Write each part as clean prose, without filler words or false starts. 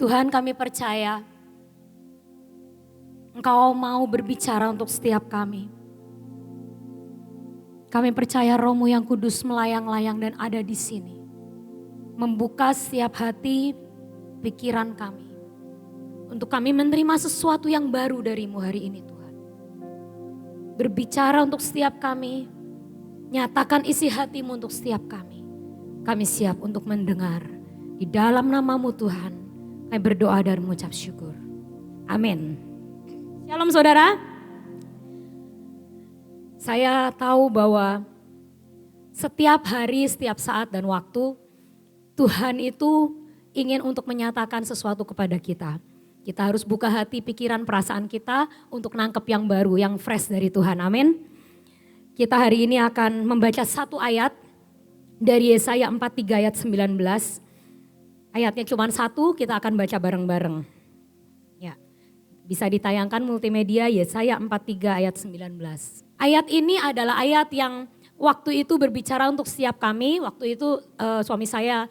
Tuhan, kami percaya Engkau mau berbicara untuk setiap kami. Kami percaya Roh-Mu yang kudus melayang-layang dan ada di sini. Membuka setiap hati, pikiran kami. Untuk kami menerima sesuatu yang baru dari-Mu hari ini Tuhan. Berbicara untuk setiap kami. Nyatakan isi hati-Mu untuk setiap kami. Kami siap untuk mendengar. Di dalam nama-Mu Tuhan, kami berdoa dan mengucap syukur. Amin. Shalom saudara. Saya tahu bahwa setiap hari, setiap saat dan waktu Tuhan itu ingin untuk menyatakan sesuatu kepada kita. Kita harus buka hati, pikiran, perasaan kita untuk nangkep yang baru, yang fresh dari Tuhan. Amin. Kita hari ini akan membaca satu ayat dari Yesaya 43 ayat 19. Ayatnya cuma satu, kita akan baca bareng-bareng. Ya, bisa ditayangkan multimedia Yesaya 43 ayat 19. Ayat ini adalah ayat yang waktu itu berbicara untuk setiap kami. Waktu itu suami saya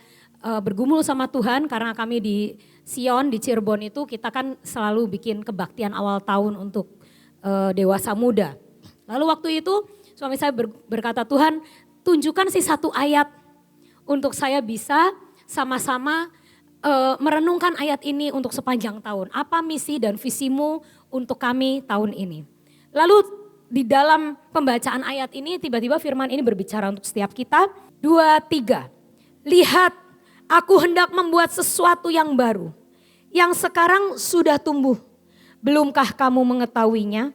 bergumul sama Tuhan karena kami di Sion, di Cirebon itu kita kan selalu bikin kebaktian awal tahun untuk dewasa muda. Lalu waktu itu suami saya berkata, Tuhan tunjukkan sih satu ayat untuk saya bisa sama-sama merenungkan ayat ini untuk sepanjang tahun. Apa misi dan visimu untuk kami tahun ini. Lalu di dalam pembacaan ayat ini tiba-tiba firman ini berbicara untuk setiap kita. 2, 3. Lihat aku hendak membuat sesuatu yang baru. Yang sekarang sudah tumbuh. Belumkah kamu mengetahuinya?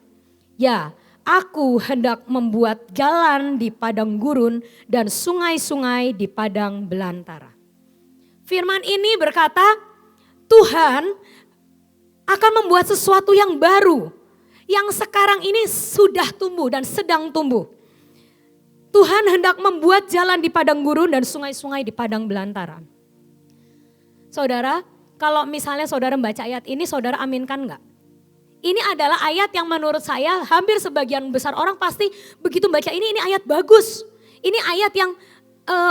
Ya, aku hendak membuat jalan di padang gurun dan sungai-sungai di padang belantara. Firman ini berkata, Tuhan akan membuat sesuatu yang baru. Yang sekarang ini sudah tumbuh dan sedang tumbuh. Tuhan hendak membuat jalan di padang gurun dan sungai-sungai di padang belantara. Saudara, kalau misalnya saudara membaca ayat ini, saudara aminkan enggak? Ini adalah ayat yang menurut saya hampir sebagian besar orang pasti begitu baca ini ayat bagus. Ini ayat yang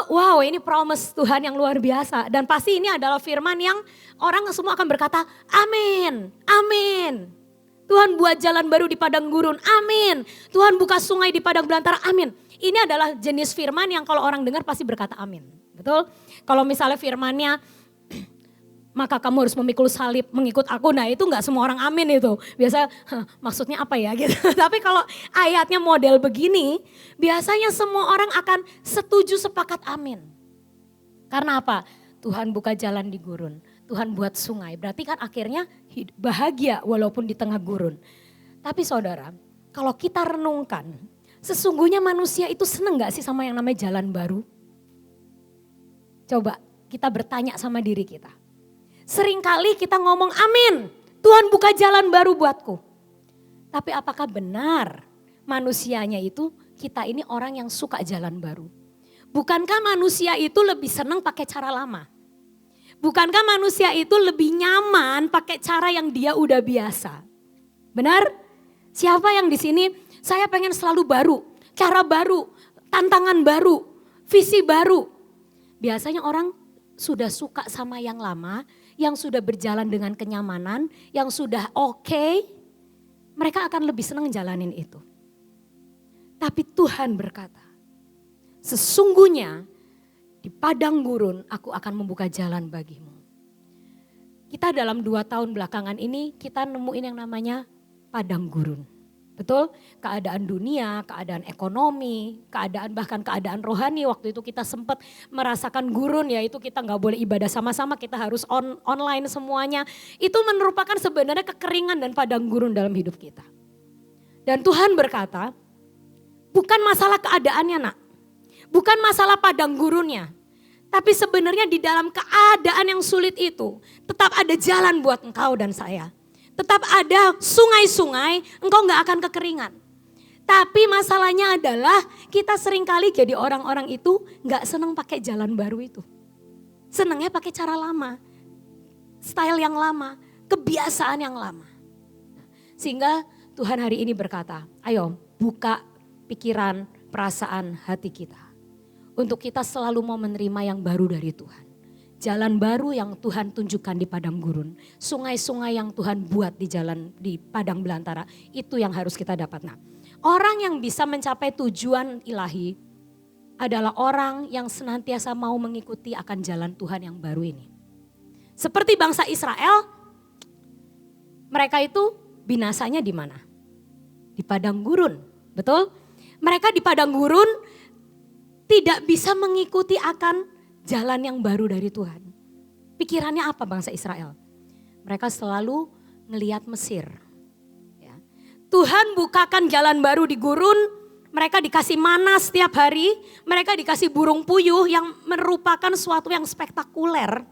wow, ini promise Tuhan yang luar biasa. Dan pasti ini adalah firman yang orang semua akan berkata, amin, amin. Tuhan buat jalan baru di padang gurun, amin. Tuhan buka sungai di padang belantara, amin. Ini adalah jenis firman yang kalau orang dengar pasti berkata amin. Betul? Kalau misalnya firmannya, maka kamu harus memikul salib mengikut aku. Nah itu gak semua orang amin itu. Biasanya maksudnya apa ya gitu. Tapi kalau ayatnya model begini, biasanya semua orang akan setuju sepakat amin. Karena apa? Tuhan buka jalan di gurun. Tuhan buat sungai. Berarti kan akhirnya bahagia walaupun di tengah gurun. Tapi saudara, kalau kita renungkan, sesungguhnya manusia itu seneng gak sih sama yang namanya jalan baru? Coba kita bertanya sama diri kita. Seringkali kita ngomong amin, Tuhan buka jalan baru buatku. Tapi apakah benar manusianya itu kita ini orang yang suka jalan baru? Bukankah manusia itu lebih senang pakai cara lama? Bukankah manusia itu lebih nyaman pakai cara yang dia udah biasa? Benar? Siapa yang di sini saya pengen selalu baru, cara baru, tantangan baru, visi baru. Biasanya orang sudah suka sama yang lama, yang sudah berjalan dengan kenyamanan, yang sudah oke, mereka akan lebih senang jalanin itu. Tapi Tuhan berkata, sesungguhnya di padang gurun aku akan membuka jalan bagimu. Kita dalam 2 tahun belakangan ini kita nemuin yang namanya padang gurun. Betul? Keadaan dunia, keadaan ekonomi, bahkan keadaan rohani. Waktu itu kita sempat merasakan gurun, yaitu kita gak boleh ibadah sama-sama, kita harus online semuanya. Itu merupakan sebenarnya kekeringan dan padang gurun dalam hidup kita. Dan Tuhan berkata, bukan masalah keadaannya nak, bukan masalah padang gurunnya. Tapi sebenarnya di dalam keadaan yang sulit itu, tetap ada jalan buat engkau dan saya. Tetap ada sungai-sungai, engkau gak akan kekeringan. Tapi masalahnya adalah kita seringkali jadi orang-orang itu gak senang pakai jalan baru itu. Senangnya pakai cara lama, style yang lama, kebiasaan yang lama. Sehingga Tuhan hari ini berkata, ayo buka pikiran, perasaan hati kita. Untuk kita selalu mau menerima yang baru dari Tuhan. Jalan baru yang Tuhan tunjukkan di padang gurun. Sungai-sungai yang Tuhan buat di padang belantara. Itu yang harus kita dapat. Nah, orang yang bisa mencapai tujuan ilahi adalah orang yang senantiasa mau mengikuti akan jalan Tuhan yang baru ini. Seperti bangsa Israel, mereka itu binasanya di mana? Di padang gurun, betul? Mereka di padang gurun tidak bisa mengikuti akan jalan yang baru dari Tuhan. Pikirannya apa bangsa Israel? Mereka selalu ngelihat Mesir. Ya. Tuhan bukakan jalan baru di gurun, mereka dikasih mana setiap hari, mereka dikasih burung puyuh yang merupakan suatu yang spektakuler.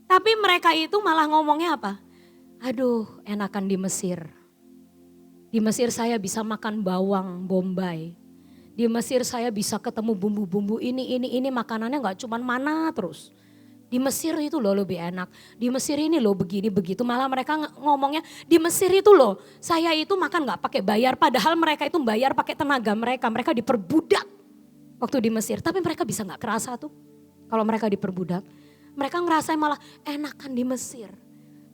Tapi mereka itu malah ngomongnya apa? Aduh, enakan di Mesir. Di Mesir saya bisa makan bawang bombay. Di Mesir saya bisa ketemu bumbu-bumbu ini makanannya gak cuman mana terus. Di Mesir itu loh lebih enak. Di Mesir ini loh begini begitu. Malah mereka ngomongnya di Mesir itu loh saya itu makan gak pakai bayar. Padahal mereka itu bayar pakai tenaga mereka. Mereka diperbudak waktu di Mesir. Tapi mereka bisa gak kerasa tuh kalau mereka diperbudak. Mereka ngerasain malah enakan di Mesir.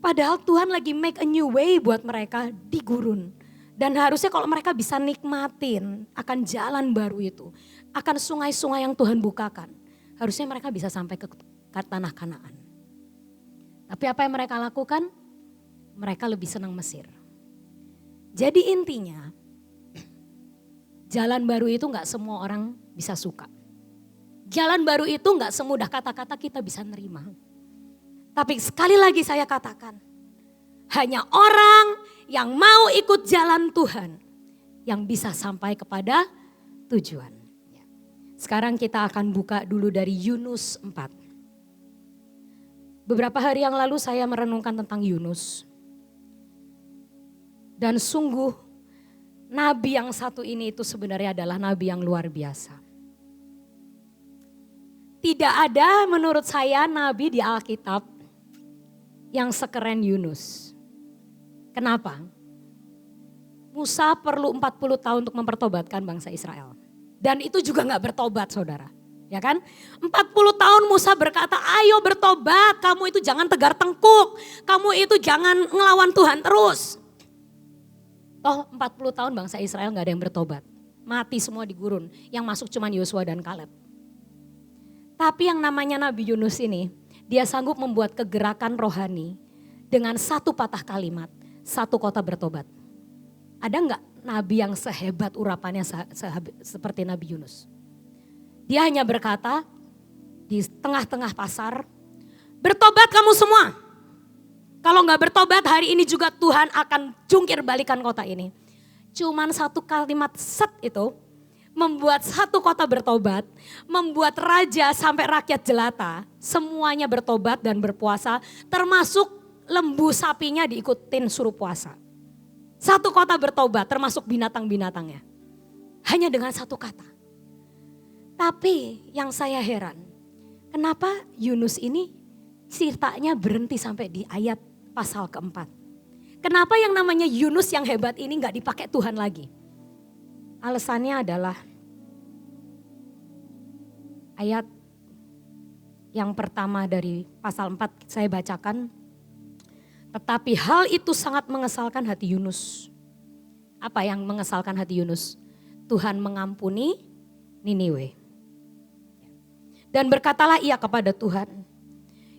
Padahal Tuhan lagi make a new way buat mereka di gurun. Dan harusnya kalau mereka bisa nikmatin akan jalan baru itu. Akan sungai-sungai yang Tuhan bukakan. Harusnya mereka bisa sampai ke tanah Kanaan. Tapi apa yang mereka lakukan? Mereka lebih senang Mesir. Jadi intinya jalan baru itu gak semua orang bisa suka. Jalan baru itu gak semudah kata-kata kita bisa nerima. Tapi sekali lagi saya katakan. Hanya orang yang mau ikut jalan Tuhan yang bisa sampai kepada tujuan. Sekarang kita akan buka dulu dari Yunus 4. Beberapa hari yang lalu saya merenungkan tentang Yunus. Dan sungguh nabi yang satu ini itu sebenarnya adalah nabi yang luar biasa. Tidak ada menurut saya nabi di Alkitab yang sekeren Yunus. Kenapa? Musa perlu 40 tahun untuk mempertobatkan bangsa Israel. Dan itu juga gak bertobat saudara. Ya kan? 40 tahun Musa berkata, ayo bertobat, kamu itu jangan tegar tengkuk. Kamu itu jangan ngelawan Tuhan terus. Toh 40 tahun bangsa Israel gak ada yang bertobat. Mati semua di gurun. Yang masuk cuma Yosua dan Kaleb. Tapi yang namanya Nabi Yunus ini, dia sanggup membuat kegerakan rohani dengan satu patah kalimat. Satu kota bertobat. Ada enggak nabi yang sehebat urapannya seperti Nabi Yunus? Dia hanya berkata di tengah-tengah pasar, bertobat kamu semua. Kalau enggak bertobat hari ini juga Tuhan akan jungkir balikan kota ini. Cuman satu kalimat set itu membuat satu kota bertobat, membuat raja sampai rakyat jelata semuanya bertobat dan berpuasa, termasuk lembu sapinya diikutin suruh puasa. Satu kota bertobat termasuk binatang-binatangnya. Hanya dengan satu kata. Tapi yang saya heran, kenapa Yunus ini ceritanya berhenti sampai di ayat pasal keempat. Kenapa yang namanya Yunus yang hebat ini gak dipakai Tuhan lagi? Alasannya adalah ayat yang pertama dari pasal 4 saya bacakan. Tetapi hal itu sangat mengesalkan hati Yunus. Apa yang mengesalkan hati Yunus? Tuhan mengampuni Niniwe. Dan berkatalah ia kepada Tuhan,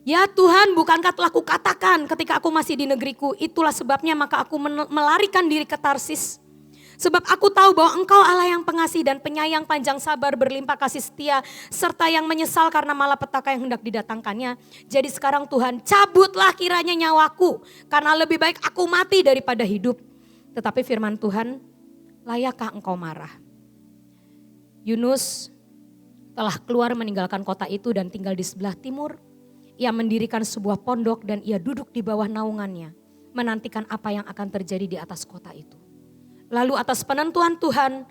ya Tuhan, bukankah telah kukatakan ketika aku masih di negeriku, itulah sebabnya maka aku melarikan diri ke Tarsis. Sebab aku tahu bahwa engkau Allah yang pengasih dan penyayang, panjang sabar, berlimpah kasih setia, serta yang menyesal karena malapetaka yang hendak didatangkannya. Jadi sekarang Tuhan, cabutlah kiranya nyawaku, karena lebih baik aku mati daripada hidup. Tetapi firman Tuhan, layakkah engkau marah? Yunus telah keluar meninggalkan kota itu dan tinggal di sebelah timur. Ia mendirikan sebuah pondok dan ia duduk di bawah naungannya, menantikan apa yang akan terjadi di atas kota itu. Lalu atas penentuan Tuhan,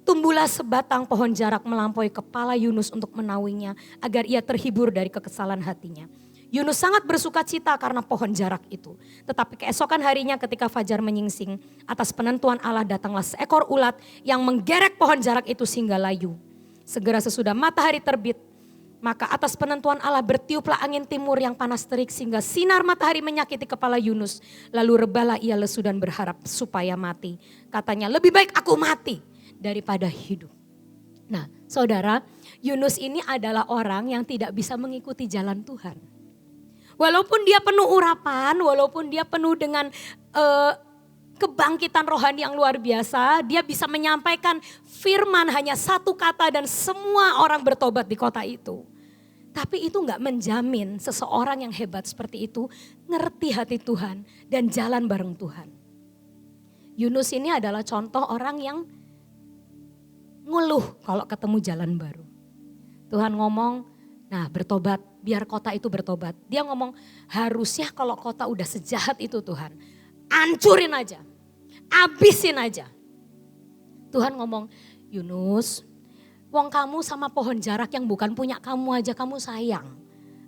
tumbuhlah sebatang pohon jarak melampaui kepala Yunus untuk menaunginya agar ia terhibur dari kekesalan hatinya. Yunus sangat bersuka cita karena pohon jarak itu. Tetapi keesokan harinya ketika fajar menyingsing, atas penentuan Allah datanglah seekor ulat yang menggerek pohon jarak itu sehingga layu. Segera sesudah matahari terbit, Maka atas penentuan Allah bertiuplah angin timur yang panas terik sehingga sinar matahari menyakiti kepala Yunus. Lalu rebahlah ia lesu dan berharap supaya mati. Katanya, lebih baik aku mati daripada hidup. Nah, saudara, Yunus ini adalah orang yang tidak bisa mengikuti jalan Tuhan. Walaupun dia penuh urapan, walaupun dia penuh dengan kebangkitan rohani yang luar biasa, dia bisa menyampaikan firman hanya satu kata dan semua orang bertobat di kota itu. Tapi itu gak menjamin seseorang yang hebat seperti itu ngerti hati Tuhan dan jalan bareng Tuhan. Yunus ini adalah contoh orang yang ngeluh kalau ketemu jalan baru. Tuhan ngomong, nah bertobat, biar kota itu bertobat. Dia ngomong, harusnya kalau kota udah sejahat itu Tuhan, hancurin aja, abisin aja. Tuhan ngomong, Yunus, wong kamu sama pohon jarak yang bukan punya kamu aja kamu sayang.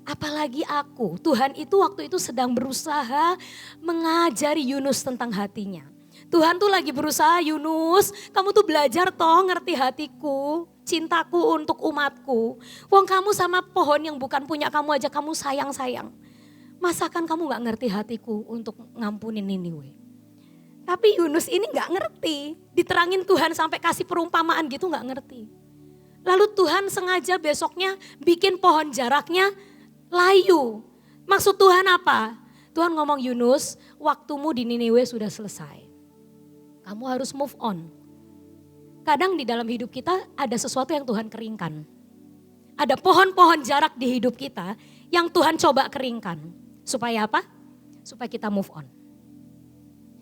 Apalagi aku. Tuhan itu waktu itu sedang berusaha mengajari Yunus tentang hatinya. Tuhan tuh lagi berusaha, Yunus, kamu tuh belajar toh ngerti hatiku, cintaku untuk umatku. Wong kamu sama pohon yang bukan punya kamu aja kamu sayang-sayang. Masakan kamu gak ngerti hatiku untuk ngampunin Niniwe. Tapi Yunus ini gak ngerti. Diterangin Tuhan sampai kasih perumpamaan gitu gak ngerti. Lalu Tuhan sengaja besoknya bikin pohon jaraknya layu. Maksud Tuhan apa? Tuhan ngomong, Yunus, waktumu di Niniwe sudah selesai. Kamu harus move on. Kadang di dalam hidup kita ada sesuatu yang Tuhan keringkan. Ada pohon-pohon jarak di hidup kita yang Tuhan coba keringkan. Supaya apa? Supaya kita move on.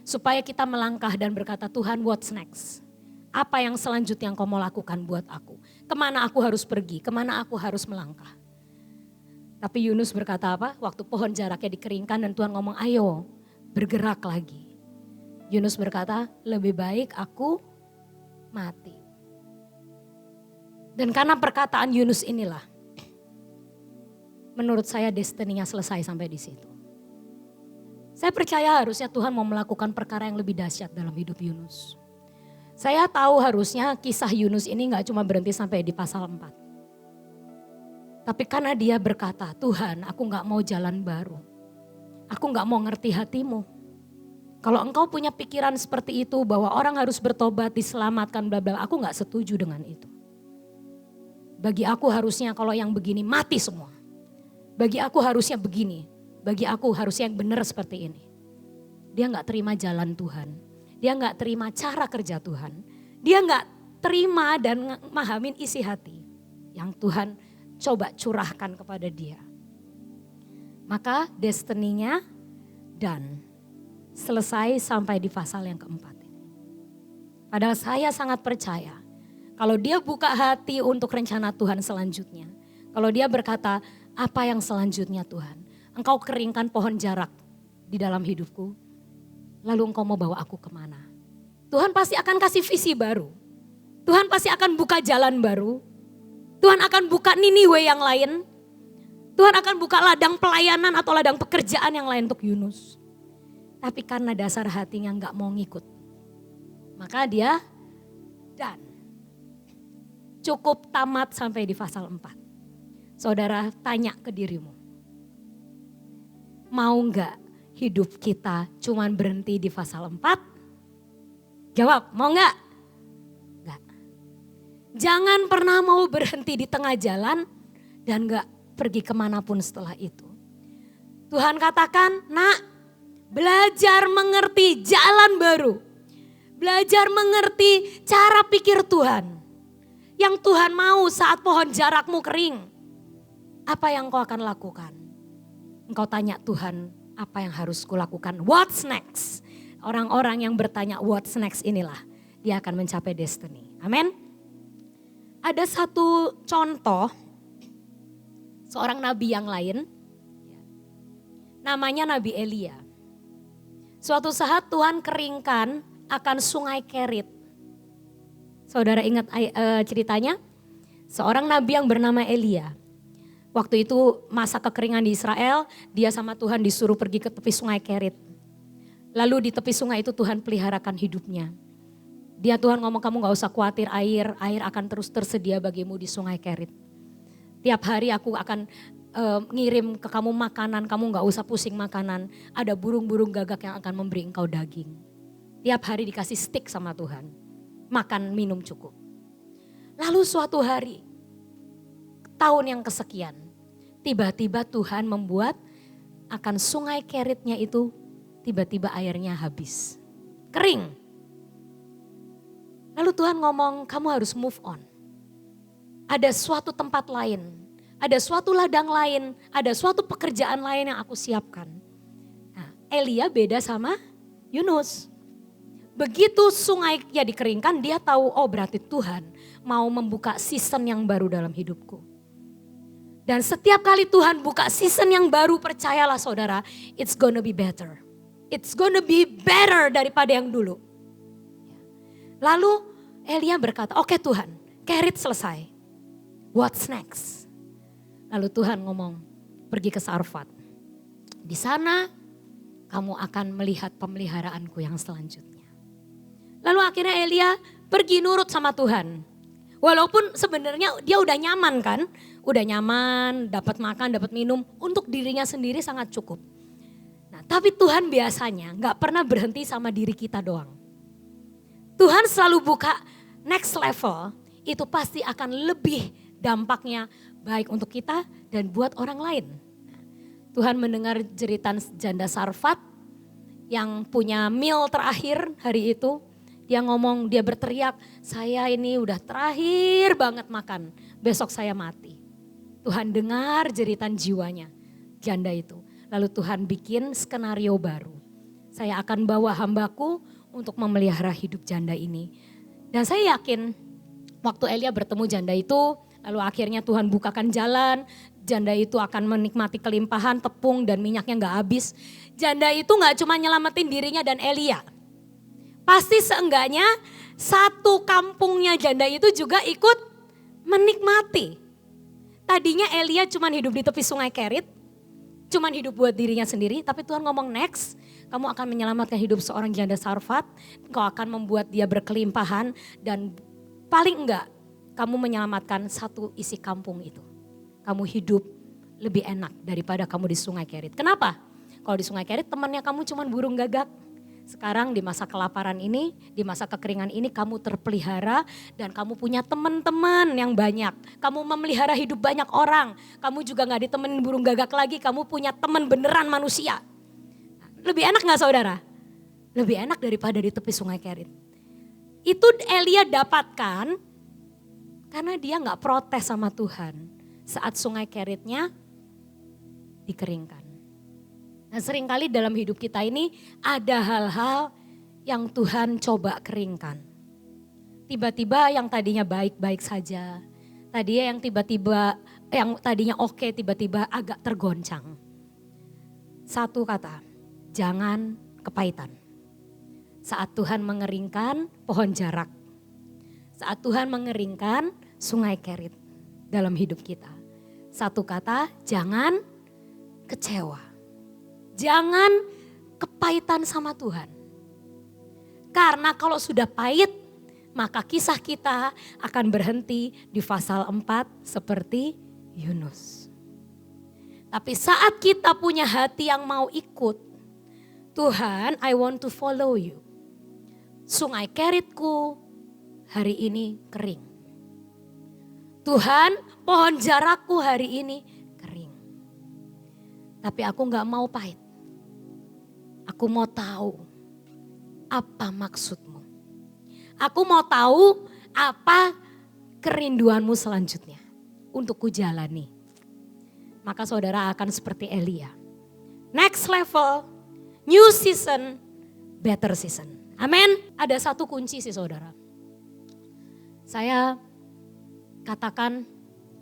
Supaya kita melangkah dan berkata, Tuhan, what's next? Apa yang selanjutnya yang kau mau lakukan buat aku? Kemana aku harus pergi? Kemana aku harus melangkah? Tapi Yunus berkata apa? Waktu pohon jaraknya dikeringkan dan Tuhan ngomong, ayo bergerak lagi. Yunus berkata, lebih baik aku mati. Dan karena perkataan Yunus inilah, menurut saya destininya selesai sampai di situ. Saya percaya harusnya Tuhan mau melakukan perkara yang lebih dahsyat dalam hidup Yunus. Saya tahu harusnya kisah Yunus ini gak cuma berhenti sampai di pasal 4. Tapi karena dia berkata, Tuhan aku gak mau jalan baru. Aku gak mau ngerti hatimu. Kalau engkau punya pikiran seperti itu bahwa orang harus bertobat, diselamatkan, bla bla, aku gak setuju dengan itu. Bagi aku harusnya kalau yang begini mati semua. Bagi aku harusnya begini. Bagi aku harusnya yang benar seperti ini. Dia gak terima jalan Tuhan. Dia gak terima cara kerja Tuhan. Dia gak terima dan memahamin isi hati yang Tuhan coba curahkan kepada dia. Maka destininya dan selesai sampai di pasal yang keempat ini. Padahal saya sangat percaya kalau dia buka hati untuk rencana Tuhan selanjutnya. Kalau dia berkata, apa yang selanjutnya Tuhan? Engkau keringkan pohon jarak di dalam hidupku. Lalu engkau mau bawa aku kemana? Tuhan pasti akan kasih visi baru. Tuhan pasti akan buka jalan baru. Tuhan akan buka Niniwe yang lain. Tuhan akan buka ladang pelayanan atau ladang pekerjaan yang lain untuk Yunus. Tapi karena dasar hatinya gak mau ngikut. Maka dia dan cukup tamat sampai di pasal 4. Saudara tanya ke dirimu. Mau gak hidup kita cuman berhenti di pasal 4? Jawab, mau gak? Gak. Jangan pernah mau berhenti di tengah jalan dan gak pergi kemanapun setelah itu. Tuhan katakan, nak, belajar mengerti jalan baru. Belajar mengerti cara pikir Tuhan. Yang Tuhan mau saat pohon jarakmu kering. Apa yang kau akan lakukan? Engkau tanya Tuhan, apa yang harus kulakukan? What's next? Orang-orang yang bertanya what's next inilah, dia akan mencapai destiny. Amin. Ada satu contoh, seorang nabi yang lain, namanya Nabi Elia. Suatu saat Tuhan keringkan akan sungai Kerit. Saudara ingat ceritanya? Seorang nabi yang bernama Elia. Waktu itu masa kekeringan di Israel, dia sama Tuhan disuruh pergi ke tepi sungai Kerit. Lalu di tepi sungai itu Tuhan peliharakan hidupnya. Tuhan ngomong, kamu gak usah khawatir, air akan terus tersedia bagimu di sungai Kerit. Tiap hari aku akan ngirim ke kamu makanan, kamu gak usah pusing makanan. Ada burung-burung gagak yang akan memberi engkau daging. Tiap hari dikasih stick sama Tuhan. Makan, minum cukup. Lalu suatu hari, tahun yang kesekian, tiba-tiba Tuhan membuat akan sungai Keritnya itu tiba-tiba airnya habis. Kering. Lalu Tuhan ngomong, kamu harus move on. Ada suatu tempat lain, ada suatu ladang lain, ada suatu pekerjaan lain yang aku siapkan. Nah, Elia beda sama Yunus. Begitu sungai ya dikeringkan, dia tahu, oh berarti Tuhan mau membuka season yang baru dalam hidupku. Dan setiap kali Tuhan buka season yang baru, percayalah saudara, it's gonna be better. It's gonna be better daripada yang dulu. Lalu Elia berkata, oke Tuhan, Kerit selesai. What's next? Lalu Tuhan ngomong, pergi ke Sarfat. Di sana kamu akan melihat pemeliharaanku yang selanjutnya. Lalu akhirnya Elia pergi nurut sama Tuhan. Walaupun sebenarnya dia udah nyaman kan. Udah nyaman, dapat makan, dapat minum. Untuk dirinya sendiri sangat cukup. Nah, tapi Tuhan biasanya gak pernah berhenti sama diri kita doang. Tuhan selalu buka next level. Itu pasti akan lebih dampaknya baik untuk kita dan buat orang lain. Tuhan mendengar jeritan janda Sarfat yang punya meal terakhir hari itu. Dia ngomong, dia berteriak, saya ini udah terakhir banget makan, besok saya mati. Tuhan dengar jeritan jiwanya, janda itu. Lalu Tuhan bikin skenario baru. Saya akan bawa hambaku untuk memelihara hidup janda ini. Dan saya yakin waktu Elia bertemu janda itu, lalu akhirnya Tuhan bukakan jalan, janda itu akan menikmati kelimpahan tepung dan minyaknya gak habis. Janda itu gak cuma nyelamatin dirinya dan Elia. Pasti seenggaknya satu kampungnya janda itu juga ikut menikmati. Tadinya Elia cuma hidup di tepi sungai Kerit, cuma hidup buat dirinya sendiri. Tapi Tuhan ngomong next, kamu akan menyelamatkan hidup seorang janda Sarfat. Kau akan membuat dia berkelimpahan dan paling enggak kamu menyelamatkan satu isi kampung itu. Kamu hidup lebih enak daripada kamu di sungai Kerit. Kenapa? Kalau di sungai Kerit temannya kamu cuma burung gagak. Sekarang di masa kelaparan ini, di masa kekeringan ini kamu terpelihara dan kamu punya teman-teman yang banyak. Kamu memelihara hidup banyak orang. Kamu juga gak ditemenin burung gagak lagi, kamu punya teman beneran manusia. Lebih enak gak saudara? Lebih enak daripada di tepi sungai Kerit. Itu Elia dapatkan karena dia gak protes sama Tuhan saat sungai Keritnya dikeringkan. Nah seringkali dalam hidup kita ini ada hal-hal yang Tuhan coba keringkan. Tiba-tiba yang tadinya baik-baik saja. Yang tadinya oke tiba-tiba agak tergoncang. Satu kata, jangan kepahitan. Saat Tuhan mengeringkan pohon jarak. Saat Tuhan mengeringkan sungai Kerit dalam hidup kita. Satu kata, jangan kecewa. Jangan kepahitan sama Tuhan. Karena kalau sudah pahit, maka kisah kita akan berhenti di pasal 4 seperti Yunus. Tapi saat kita punya hati yang mau ikut, Tuhan, I want to follow you. Sungai Keritku hari ini kering. Tuhan, pohon jarakku hari ini kering. Tapi aku gak mau pahit. Aku mau tahu apa maksudmu. Aku mau tahu apa kerinduanmu selanjutnya untuk kujalani. Maka saudara akan seperti Elia. Next level, new season, better season. Amin. Ada satu kunci sih saudara. Saya katakan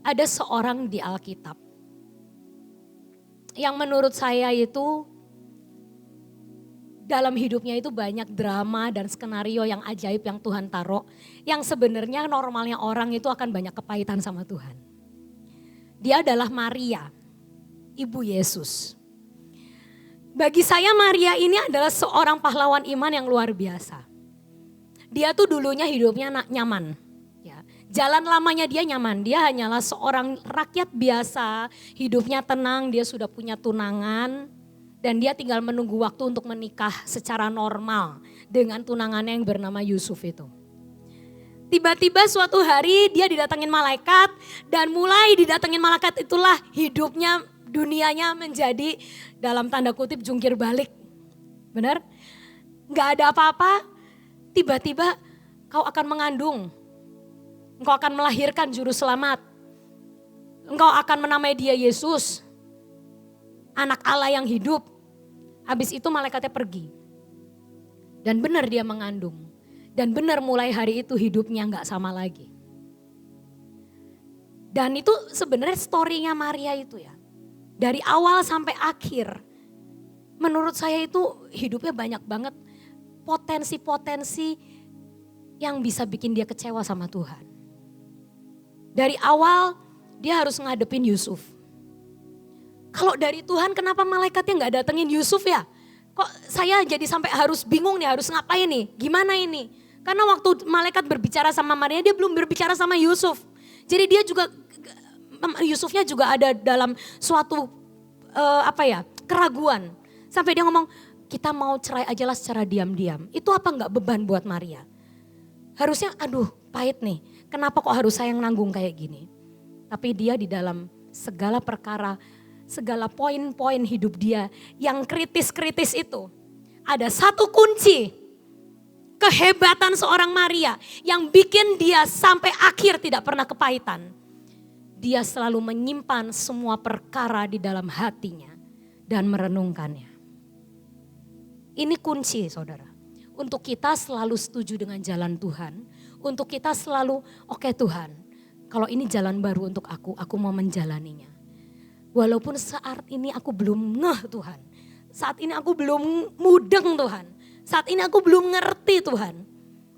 ada seorang di Alkitab. Yang menurut saya itu dalam hidupnya itu banyak drama dan skenario yang ajaib yang Tuhan taruh. Yang sebenarnya normalnya orang itu akan banyak kepahitan sama Tuhan. Dia adalah Maria, ibu Yesus. Bagi saya Maria ini adalah seorang pahlawan iman yang luar biasa. Dia tuh dulunya hidupnya nyaman. Ya. Jalan lamanya dia nyaman, dia hanyalah seorang rakyat biasa, hidupnya tenang, dia sudah punya tunangan. Dan dia tinggal menunggu waktu untuk menikah secara normal dengan tunangannya yang bernama Yusuf itu. Tiba-tiba suatu hari dia didatengin malaikat dan mulai didatengin malaikat itulah hidupnya, dunianya menjadi dalam tanda kutip jungkir balik. Benar? Gak ada apa-apa, tiba-tiba kau akan mengandung. Engkau akan melahirkan juru selamat. Engkau akan menamai dia Yesus. Anak Allah yang hidup. Habis itu malaikatnya pergi. Dan benar dia mengandung. Dan benar mulai hari itu hidupnya gak sama lagi. Dan itu sebenarnya story-nya Maria itu ya. Dari awal sampai akhir. Menurut saya itu hidupnya banyak banget potensi-potensi yang bisa bikin dia kecewa sama Tuhan. Dari awal dia harus ngadepin Yusuf. Kalau dari Tuhan kenapa malaikatnya gak datengin Yusuf ya? Kok saya jadi sampai harus bingung nih, harus ngapain nih, gimana ini? Karena waktu malaikat berbicara sama Maria dia belum berbicara sama Yusuf. Jadi dia juga, Yusufnya juga ada dalam suatu keraguan. Sampai dia ngomong kita mau cerai aja lah secara diam-diam. Itu apa gak beban buat Maria? Harusnya aduh pahit nih, kenapa kok harus saya yang nanggung kayak gini. Tapi dia di dalam segala perkara, segala poin-poin hidup dia yang kritis-kritis itu. Ada satu kunci kehebatan seorang Maria yang bikin dia sampai akhir tidak pernah kepahitan. Dia selalu menyimpan semua perkara di dalam hatinya dan merenungkannya. Ini kunci saudara. Untuk kita selalu setuju dengan jalan Tuhan. Untuk kita selalu oke Tuhan. Kalau ini jalan baru untuk aku mau menjalaninya. Walaupun saat ini aku belum ngeh Tuhan. Saat ini aku belum mudeng Tuhan. Saat ini aku belum ngerti Tuhan.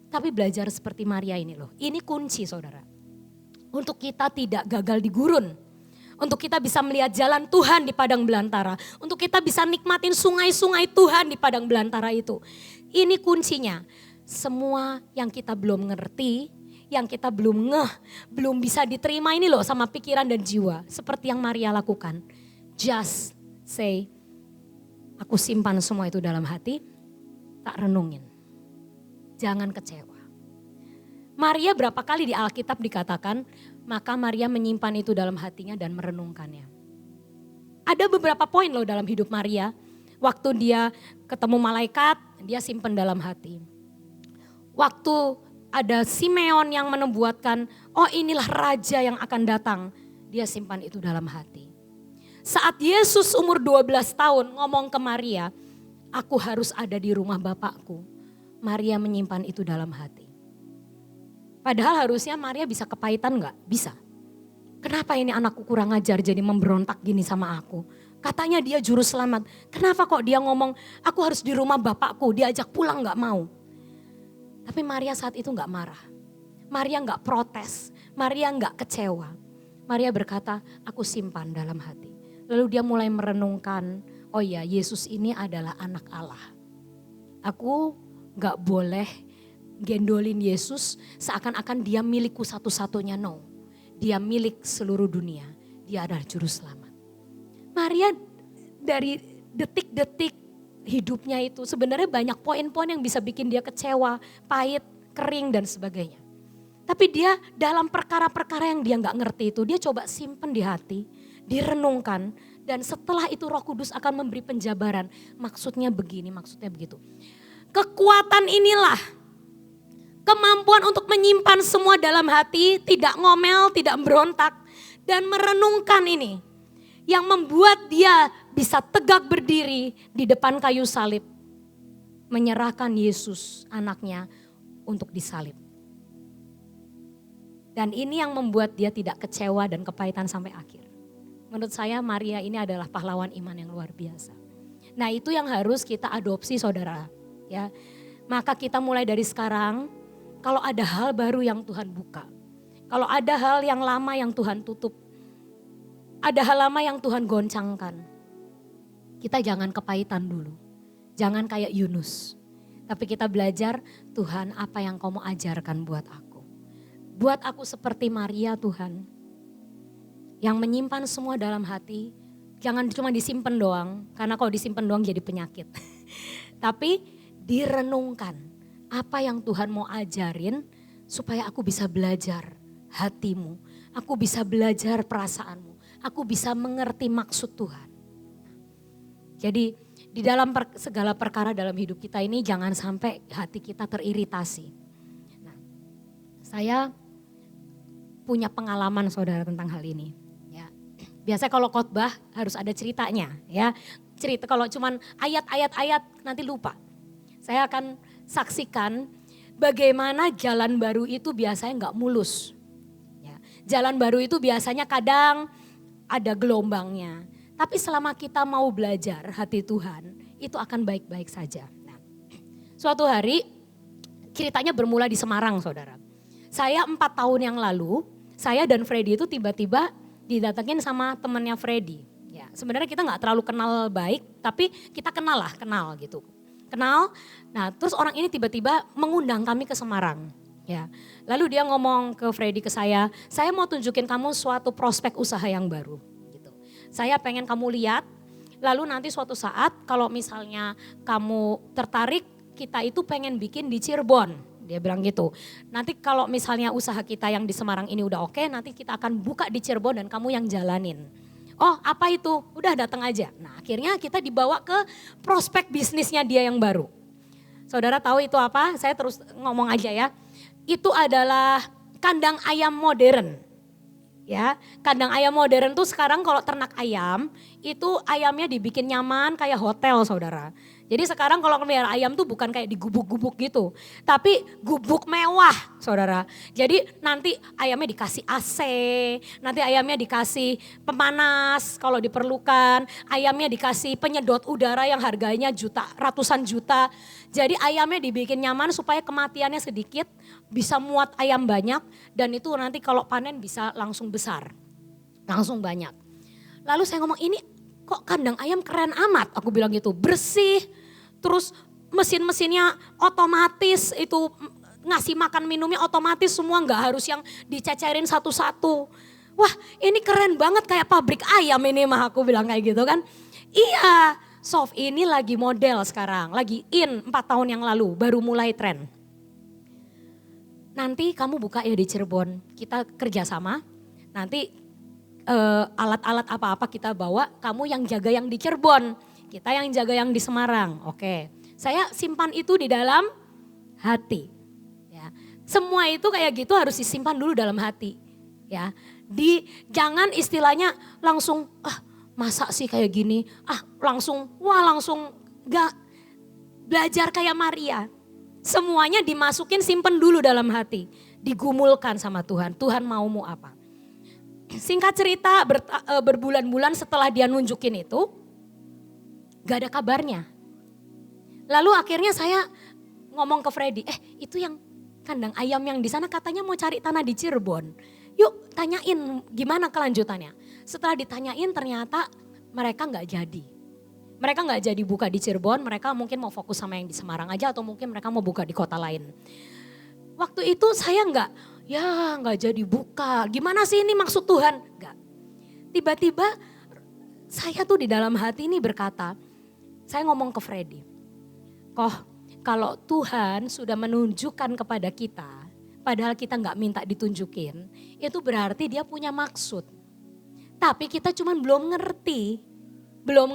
Tapi belajar seperti Maria ini loh. Ini kunci saudara. Untuk kita tidak gagal di gurun. Untuk kita bisa melihat jalan Tuhan di padang belantara. Untuk kita bisa nikmatin sungai-sungai Tuhan di padang belantara itu. Ini kuncinya. Semua yang kita belum ngerti, yang kita belum ngeh, belum bisa diterima ini loh sama pikiran dan jiwa. Seperti yang Maria lakukan. Just say, aku simpan semua itu dalam hati, tak renungin. Jangan kecewa. Maria berapa kali di Alkitab dikatakan, maka Maria menyimpan itu dalam hatinya dan merenungkannya. Ada beberapa poin loh dalam hidup Maria. Waktu dia ketemu malaikat, dia simpan dalam hati. Waktu ada Simeon yang menubuatkan, oh inilah raja yang akan datang. Dia simpan itu dalam hati. Saat Yesus umur 12 tahun ngomong ke Maria, aku harus ada di rumah Bapakku. Maria menyimpan itu dalam hati. Padahal harusnya Maria bisa kepahitan gak? Bisa. Kenapa ini anakku kurang ajar jadi memberontak gini sama aku? Katanya dia juru selamat. Kenapa kok dia ngomong aku harus di rumah Bapakku, diajak pulang gak mau. Tapi Maria saat itu gak marah. Maria gak protes, Maria gak kecewa. Maria berkata aku simpan dalam hati. Lalu dia mulai merenungkan, oh ya Yesus ini adalah anak Allah. Aku gak boleh gendolin Yesus seakan-akan dia milikku satu-satunya, no. Dia milik seluruh dunia, dia adalah juru selamat. Maria dari detik-detik hidupnya itu sebenarnya banyak poin-poin yang bisa bikin dia kecewa, pahit, kering dan sebagainya. Tapi dia dalam perkara-perkara yang dia gak ngerti itu, dia coba simpen di hati, direnungkan. Dan setelah itu Roh Kudus akan memberi penjabaran, maksudnya begini, maksudnya begitu. Kekuatan inilah, kemampuan untuk menyimpan semua dalam hati, tidak ngomel, tidak berontak, dan merenungkan ini. Yang membuat dia bisa tegak berdiri di depan kayu salib. Menyerahkan Yesus anaknya untuk disalib. Dan ini yang membuat dia tidak kecewa dan kepahitan sampai akhir. Menurut saya Maria ini adalah pahlawan iman yang luar biasa. Nah itu yang harus kita adopsi saudara. Ya, maka kita mulai dari sekarang, kalau ada hal baru yang Tuhan buka. Kalau ada hal yang lama yang Tuhan tutup. Ada hal lama yang Tuhan goncangkan. Kita jangan kepahitan dulu. Jangan kayak Yunus. Tapi kita belajar, Tuhan apa yang kau mau ajarkan buat aku. Buat aku seperti Maria Tuhan. Yang menyimpan semua dalam hati. Jangan cuma disimpan doang. Karena kalau disimpan doang jadi penyakit. Tapi direnungkan. Apa yang Tuhan mau ajarin supaya aku bisa belajar hatimu. Aku bisa belajar perasaanmu. Aku bisa mengerti maksud Tuhan. Jadi di dalam segala perkara dalam hidup kita ini jangan sampai hati kita teriritasi. Nah, saya punya pengalaman saudara tentang hal ini. Ya, biasanya kalau khotbah harus ada ceritanya. Ya, cerita kalau cuman ayat nanti lupa. Saya akan saksikan bagaimana jalan baru itu biasanya nggak mulus. Ya, jalan baru itu biasanya kadang ada gelombangnya. Tapi selama kita mau belajar hati Tuhan, itu akan baik-baik saja. Nah, suatu hari ceritanya bermula di Semarang saudara. Saya 4 tahun yang lalu, saya dan Freddy itu tiba-tiba didatengin sama temannya Freddy. Ya, sebenarnya kita nggak terlalu kenal baik, tapi kita kenal gitu. Kenal, nah terus orang ini tiba-tiba mengundang kami ke Semarang. Ya, lalu dia ngomong ke Freddy, ke saya mau tunjukin kamu suatu prospek usaha yang baru. Saya pengen kamu lihat, lalu nanti suatu saat kalau misalnya kamu tertarik, kita itu pengen bikin di Cirebon. Dia bilang gitu. Nanti kalau misalnya usaha kita yang di Semarang ini udah oke, nanti kita akan buka di Cirebon dan kamu yang jalanin. Oh apa itu? Udah datang aja. Nah akhirnya kita dibawa ke prospek bisnisnya dia yang baru. Saudara tahu itu apa? Saya terus ngomong aja ya. Itu adalah kandang ayam modern. Ya, kandang ayam modern tuh sekarang kalau ternak ayam, itu ayamnya dibikin nyaman kayak hotel saudara. Jadi sekarang kalau melihara ayam tuh bukan kayak digubuk-gubuk gitu. Tapi gubuk mewah saudara. Jadi nanti ayamnya dikasih AC, nanti ayamnya dikasih pemanas kalau diperlukan. Ayamnya dikasih penyedot udara yang harganya ratusan juta. Jadi ayamnya dibikin nyaman supaya kematiannya sedikit, bisa muat ayam banyak. Dan itu nanti kalau panen bisa langsung besar, langsung banyak. Lalu saya ngomong ini kok kandang ayam keren amat, aku bilang gitu, bersih, terus mesin-mesinnya otomatis itu ngasih makan minumnya otomatis semua nggak harus yang dicecerin satu-satu. Wah ini keren banget kayak pabrik ayam ini mah aku bilang kayak gitu kan. Iya, Sof ini lagi model sekarang, lagi in 4 tahun yang lalu baru mulai tren. Nanti kamu buka ya di Cirebon, kita kerjasama, nanti alat-alat apa-apa kita bawa, kamu yang jaga yang di Cirebon, kita yang jaga yang di Semarang. Oke, saya simpan itu di dalam hati. Ya, semua itu kayak gitu harus disimpan dulu dalam hati. Ya, jangan istilahnya langsung masa sih kayak gini, langsung gak belajar kayak Maria. Semuanya dimasukin simpen dulu dalam hati, digumulkan sama Tuhan. Tuhan maumu apa? Singkat cerita berbulan-bulan setelah dia nunjukin itu, gak ada kabarnya. Lalu akhirnya saya ngomong ke Freddy, itu yang kandang ayam yang di sana katanya mau cari tanah di Cirebon. Yuk tanyain gimana kelanjutannya. Setelah ditanyain ternyata mereka gak jadi. Mereka gak jadi buka di Cirebon, mereka mungkin mau fokus sama yang di Semarang aja atau mungkin mereka mau buka di kota lain. Waktu itu saya nggak jadi buka. Gimana sih ini maksud Tuhan? Nggak. Tiba-tiba saya tuh di dalam hati ini berkata, saya ngomong ke Freddy, kalau Tuhan sudah menunjukkan kepada kita, padahal kita nggak minta ditunjukin, itu berarti dia punya maksud. Tapi kita cuman belum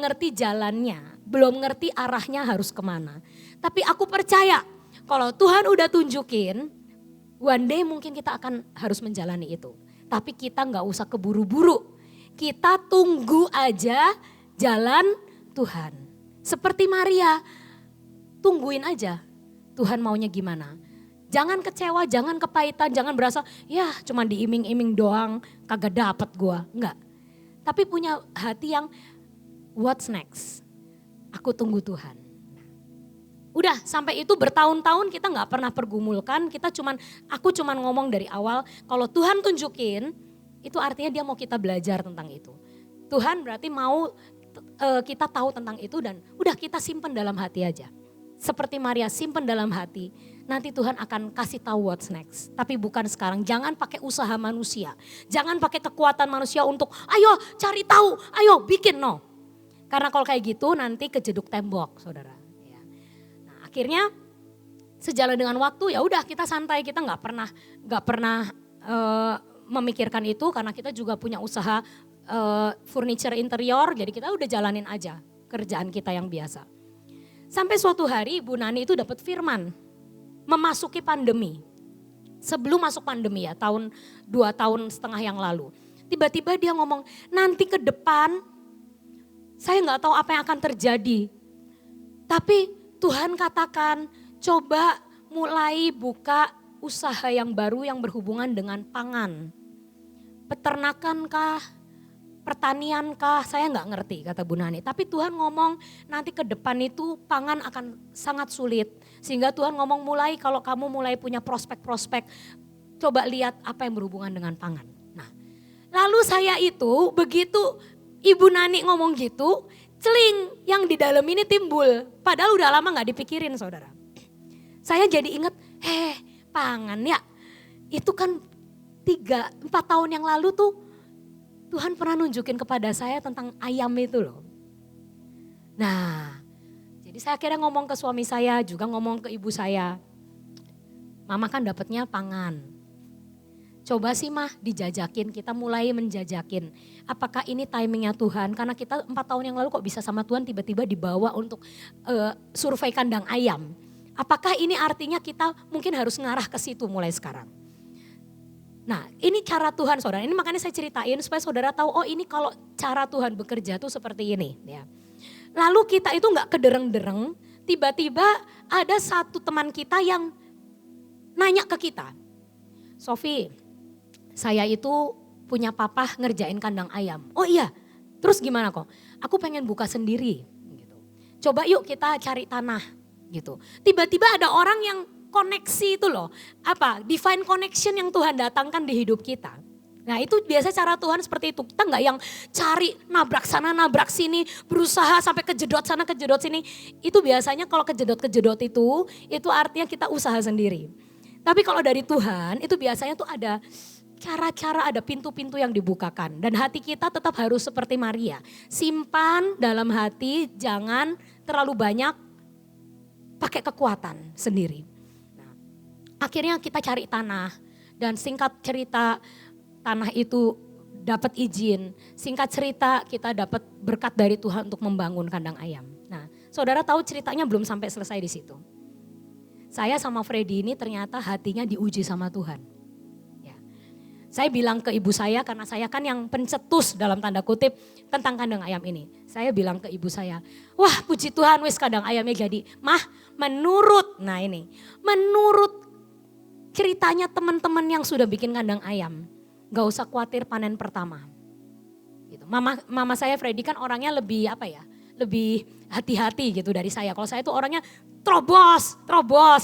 ngerti jalannya, belum ngerti arahnya harus kemana. Tapi aku percaya kalau Tuhan udah tunjukin, one day mungkin kita akan harus menjalani itu. Tapi kita gak usah keburu-buru. Kita tunggu aja jalan Tuhan. Seperti Maria, tungguin aja Tuhan maunya gimana. Jangan kecewa, jangan kepahitan, jangan berasa ya cuma diiming-iming doang kagak dapet gua. Enggak. Tapi punya hati yang what's next? Aku tunggu Tuhan. Udah sampai itu bertahun-tahun kita gak pernah pergumulkan, aku cuman ngomong dari awal, kalau Tuhan tunjukin, itu artinya dia mau kita belajar tentang itu. Tuhan berarti mau kita tahu tentang itu dan udah kita simpen dalam hati aja. Seperti Maria simpen dalam hati, nanti Tuhan akan kasih tahu what's next. Tapi bukan sekarang, jangan pakai usaha manusia. Jangan pakai kekuatan manusia untuk ayo cari tahu, ayo bikin, no. Karena kalau kayak gitu nanti kejeduk tembok, saudara. Ya. Nah, akhirnya sejalan dengan waktu ya udah kita santai, kita nggak pernah memikirkan itu karena kita juga punya usaha furniture interior, jadi kita udah jalanin aja kerjaan kita yang biasa. Sampai suatu hari Ibu Nani itu dapat firman memasuki pandemi. Sebelum masuk pandemi ya, 2 tahun setengah yang lalu. Tiba-tiba dia ngomong, nanti ke depan saya nggak tahu apa yang akan terjadi. Tapi Tuhan katakan, coba mulai buka usaha yang baru yang berhubungan dengan pangan. Peternakankah, pertaniankah, saya nggak ngerti kata Bu Nani. Tapi Tuhan ngomong nanti ke depan itu pangan akan sangat sulit. Sehingga Tuhan ngomong mulai kalau kamu mulai punya prospek-prospek, coba lihat apa yang berhubungan dengan pangan. Nah, lalu saya itu begitu Ibu Nani ngomong gitu, celing yang di dalam ini timbul. Padahal udah lama gak dipikirin saudara. Saya jadi ingat, pangan ya. Itu kan 3-4 tahun yang lalu tuh Tuhan pernah nunjukin kepada saya tentang ayam itu loh. Nah, jadi saya akhirnya ngomong ke suami saya, juga ngomong ke ibu saya. Mama kan dapatnya pangan. Coba sih mah dijajakin, kita mulai menjajakin. Apakah ini timingnya Tuhan? Karena kita 4 tahun yang lalu kok bisa sama Tuhan tiba-tiba dibawa untuk survei kandang ayam. Apakah ini artinya kita mungkin harus ngarah ke situ mulai sekarang? Nah ini cara Tuhan saudara, ini makanya saya ceritain supaya saudara tahu oh ini kalau cara Tuhan bekerja tuh seperti ini. Ya. Lalu kita itu gak kedereng-dereng, tiba-tiba ada satu teman kita yang nanya ke kita. Sofi, saya itu punya papa ngerjain kandang ayam. Oh iya, terus gimana kok? Aku pengen buka sendiri. Gitu. Coba yuk kita cari tanah gitu. Tiba-tiba ada orang yang koneksi itu loh. Apa? Divine connection yang Tuhan datangkan di hidup kita. Nah itu biasa cara Tuhan seperti itu. Kita nggak yang cari nabrak sana nabrak sini. Berusaha sampai kejedot sana kejedot sini. Itu biasanya kalau kejedot-kejedot itu artinya kita usaha sendiri. Tapi kalau dari Tuhan itu biasanya tuh ada cara-cara, ada pintu-pintu yang dibukakan. Dan hati kita tetap harus seperti Maria. Simpan dalam hati, jangan terlalu banyak pakai kekuatan sendiri. Nah, akhirnya kita cari tanah dan singkat cerita tanah itu dapat izin. Singkat cerita kita dapat berkat dari Tuhan untuk membangun kandang ayam. Nah, saudara tahu ceritanya belum sampai selesai di situ. Saya sama Freddy ini ternyata hatinya diuji sama Tuhan. Ya. Saya bilang ke ibu saya karena saya kan yang pencetus dalam tanda kutip tentang kandang ayam ini. Saya bilang ke ibu saya, wah puji Tuhan wis kandang ayamnya jadi. Mah menurut ceritanya teman-teman yang sudah bikin kandang ayam. Gak usah khawatir panen pertama. Gitu. Mama saya Freddy kan orangnya lebih lebih hati-hati gitu dari saya. Kalau saya tuh orangnya terobos.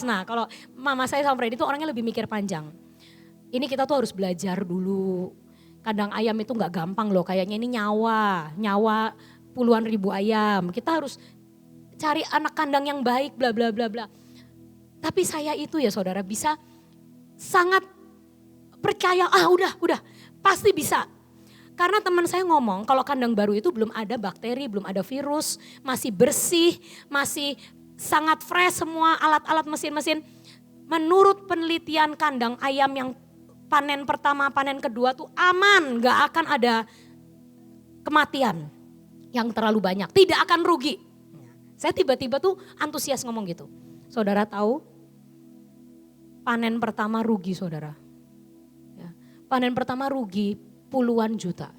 Nah kalau mama saya sama Freddy tuh orangnya lebih mikir panjang. Ini kita tuh harus belajar dulu. Kandang ayam itu gak gampang loh, kayaknya ini nyawa puluhan ribu ayam. Kita harus cari anak kandang yang baik bla bla bla bla. Tapi saya itu ya saudara bisa sangat percaya, udah pasti bisa. Karena teman saya ngomong kalau kandang baru itu belum ada bakteri, belum ada virus, masih bersih, masih sangat fresh semua alat-alat mesin-mesin. Menurut penelitian kandang ayam yang panen pertama, panen kedua tuh aman, gak akan ada kematian yang terlalu banyak, tidak akan rugi. Saya tiba-tiba tuh antusias ngomong gitu. Saudara tahu panen pertama rugi saudara. Panen pertama rugi puluhan juta.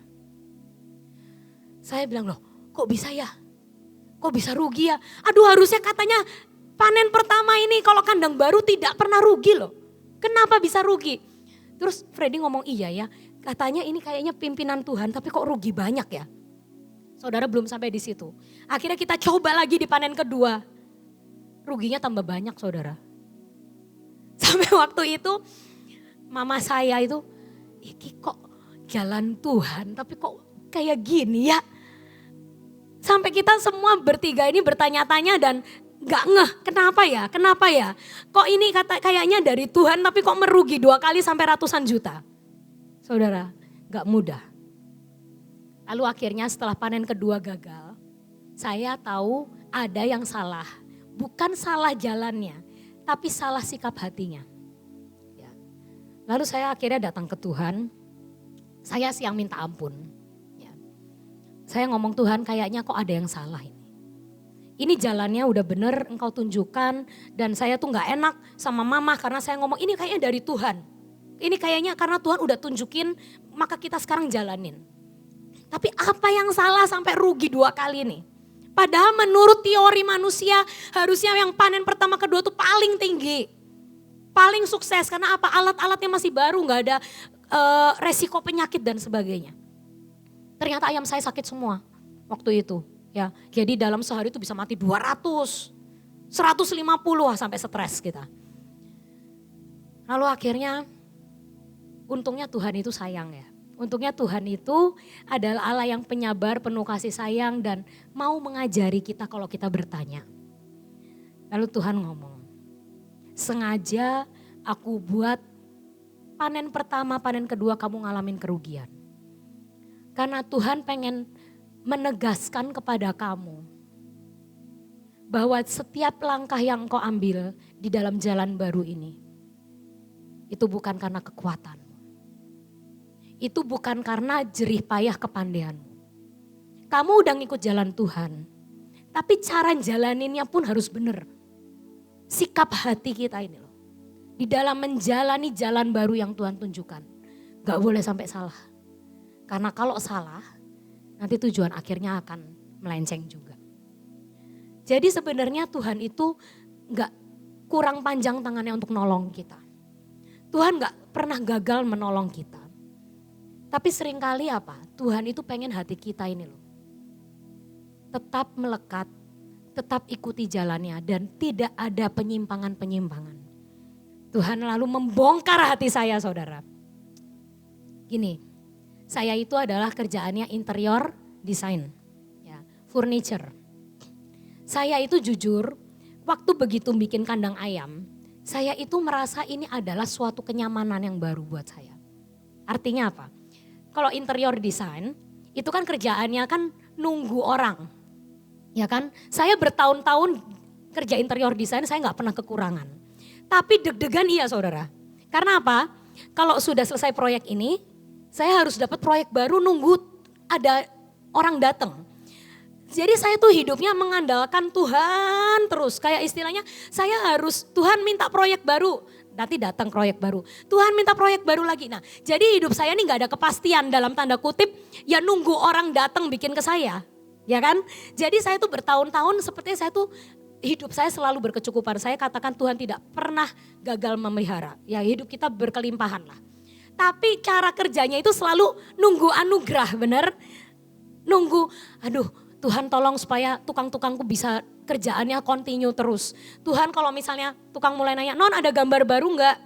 Saya bilang loh kok bisa ya? Kok bisa rugi ya? Aduh harusnya katanya panen pertama ini kalau kandang baru tidak pernah rugi loh. Kenapa bisa rugi? Terus Freddy ngomong iya ya katanya ini kayaknya pimpinan Tuhan tapi kok rugi banyak ya? Saudara belum sampai di situ. Akhirnya kita coba lagi di panen kedua. Ruginya tambah banyak saudara. Sampai waktu itu mama saya itu iki kok jalan Tuhan tapi kok kayak gini ya. Sampai kita semua bertiga ini bertanya-tanya dan nggak ngeh, kenapa ya? Kok ini kayaknya dari Tuhan tapi kok merugi 2 kali sampai ratusan juta. Saudara, nggak mudah. Lalu akhirnya setelah panen kedua gagal, saya tahu ada yang salah. Bukan salah jalannya, tapi salah sikap hatinya. Ya. Lalu saya akhirnya datang ke Tuhan, saya siang minta ampun. Ya. Saya ngomong, Tuhan kayaknya kok ada yang salah ini. Ini jalannya udah bener engkau tunjukkan dan saya tuh gak enak sama mama karena saya ngomong ini kayaknya dari Tuhan. Ini kayaknya karena Tuhan udah tunjukin maka kita sekarang jalanin. Tapi apa yang salah sampai rugi 2 kali nih? Padahal menurut teori manusia harusnya yang panen pertama kedua tuh paling tinggi. Paling sukses karena apa? Alat-alatnya masih baru, gak ada resiko penyakit dan sebagainya. Ternyata ayam saya sakit semua waktu itu. Ya, jadi dalam sehari itu bisa mati 200, 150 sampai stres kita. Lalu akhirnya untungnya Tuhan itu sayang ya. Untungnya Tuhan itu adalah Allah yang penyabar, penuh kasih sayang dan mau mengajari kita kalau kita bertanya. Lalu Tuhan ngomong, sengaja aku buat panen pertama, panen kedua kamu ngalamin kerugian. Karena Tuhan pengen menegaskan kepada kamu bahwa setiap langkah yang kau ambil di dalam jalan baru ini, itu bukan karena kekuatan. Itu bukan karena jerih payah kepandaianmu. Kamu udah ngikut jalan Tuhan, tapi cara jalaninnya pun harus benar. Sikap hati kita ini loh, di dalam menjalani jalan baru yang Tuhan tunjukkan, gak boleh sampai salah. Karena kalau salah, nanti tujuan akhirnya akan melenceng juga. Jadi sebenarnya Tuhan itu gak kurang panjang tangannya untuk nolong kita. Tuhan gak pernah gagal menolong kita. Tapi seringkali apa? Tuhan itu pengen hati kita ini loh. Tetap melekat, tetap ikuti jalannya dan tidak ada penyimpangan-penyimpangan. Tuhan lalu membongkar hati saya saudara. Gini, saya itu adalah kerjaannya interior design, ya, furniture. Saya itu jujur, waktu begitu bikin kandang ayam, saya itu merasa ini adalah suatu kenyamanan yang baru buat saya. Artinya apa? Kalau interior design, itu kan kerjaannya kan nunggu orang. Ya kan, saya bertahun-tahun kerja interior design, saya gak pernah kekurangan. Tapi deg-degan iya saudara. Karena apa? Kalau sudah selesai proyek ini, saya harus dapat proyek baru nunggu ada orang datang. Jadi saya tuh hidupnya mengandalkan Tuhan terus. Kayak istilahnya saya harus Tuhan minta proyek baru. Nanti datang proyek baru. Tuhan minta proyek baru lagi. Nah jadi hidup saya ini gak ada kepastian dalam tanda kutip. Ya nunggu orang datang bikin ke saya. Ya kan? Jadi saya tuh bertahun-tahun sepertinya saya tuh hidup saya selalu berkecukupan. Saya katakan Tuhan tidak pernah gagal memelihara. Ya hidup kita berkelimpahan lah. Tapi cara kerjanya itu selalu nunggu anugerah, bener? Nunggu, aduh Tuhan tolong supaya tukang-tukangku bisa kerjaannya continue terus. Tuhan kalau misalnya tukang mulai nanya, non ada gambar baru enggak?